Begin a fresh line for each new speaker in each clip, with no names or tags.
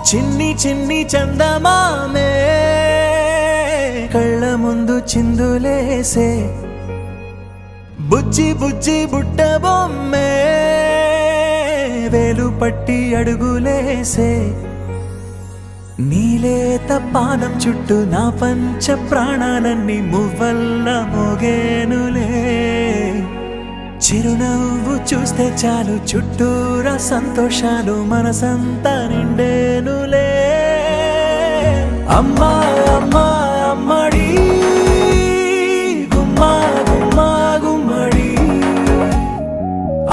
చిన్ని చిన్ని చందమామే కళ్ళ ముందు చిందులేసే బుజ్జి బుజ్జి బుట్ట బొమ్మే వేలు పట్టి అడుగులేసే నీలేత పానం చుట్టూ నా పంచ ప్రాణాలన్నీ మువ్వల్ల మోగేనులే చిరునవ్వు చూస్తే చాలు చుట్టూరా సంతోషాలు మనసంతా నిండేనులే అమ్మా అమ్మా అమ్మడి గుమ్మా గుమ్మా గుమ్మడి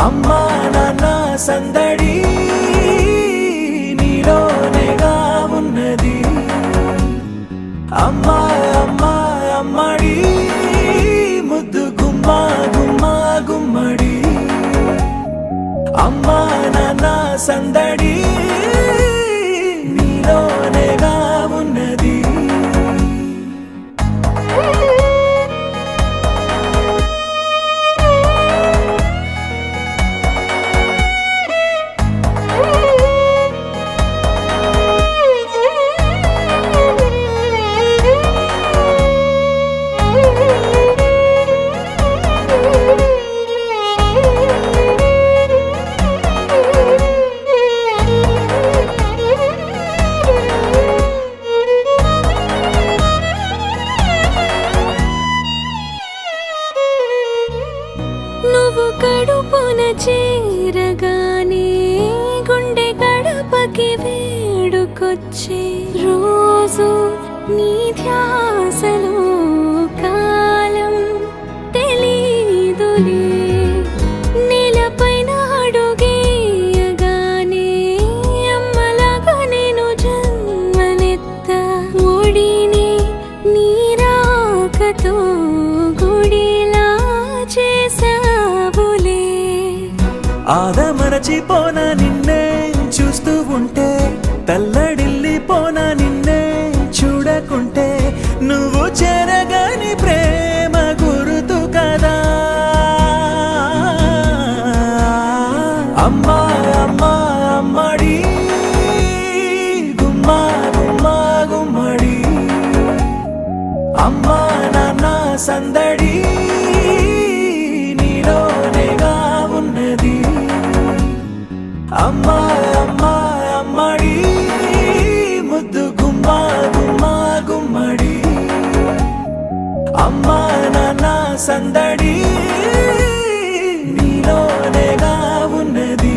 అమ్మా నాన్న సందడి నీలోనేగా ఉన్నది అమ్మా అమ్మా అమ్మడి ముద్దు గుమ్మా గుమ్మా గుమ్మడి అమ్మా నాన్న సందడి నీలోనేగా ఉన్నది
నువ్వు కడుపున చేరగానే గుండె గడపకి వేడుకొచ్చే రోజు నీ ధ్యాసలో కాలం తెలీదులే నేలపైన అడుగేయగానే అమ్మలాగా నేను జన్మనెత్త ఒడిని నీ రాకతో గుడిలా చేసావులే
ఆదమరచిపోనా నిన్నే చూస్తూ ఉంటే తల్లడిల్లిపోనా నిన్నే చూడకుంటే నువ్వు చెరగని ప్రేమ గురుతు కదా అమ్మా అమ్మా అమ్మడి గుమ్మా గుమ్మా గుమ్మడి అమ్మా నాన్న సందడి నీలోనేగా ఉన్నది అమ్మా అమ్మా అమ్మడి ముద్దు గుమ్మా గుమ్మా గుమ్మడి అమ్మా నాన్న సందడి నీలోనేగా ఉన్నది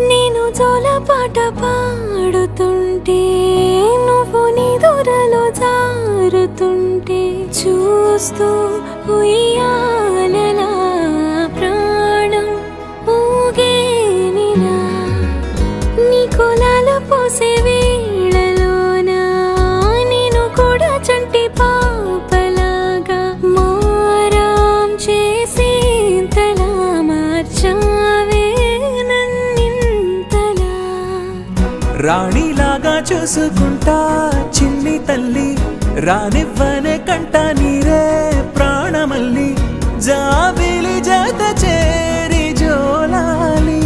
నేను జోలపాట పాడుతుంటే నువ్వు నిదురలో జారుతుంటే చూస్తూ ఉయ్యాలలా ప్రాణం ఊగేనిలా నీ కులాల పోసే వేళలోన నేను కూడా చంటి పాపలాగా మారాం చేసేంతలా మార్చావే
రాణిలాగా చూసుకుంటా చిన్ని తల్లి రానివ్వనే కంట నీరే ప్రాణమల్లి జాబిలి జత చేరి జోలాలి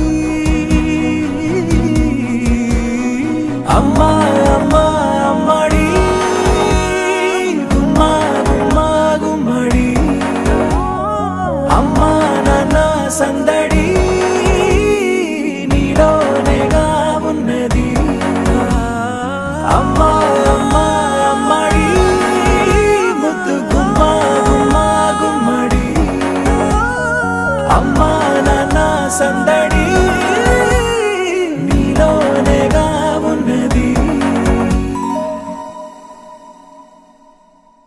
అమ్మా అమ్మా అమ్మడి గుమ్మా గుమ్మా గుమ్మడి అమ్మా నాన్న సందడి నీలోనేగా ఉన్నది అమ్మా అమ్మా అమ్మడి ముద్దు గుమ్మా గుమ్మా గుమ్మడి అమ్మా నాన్న సందడి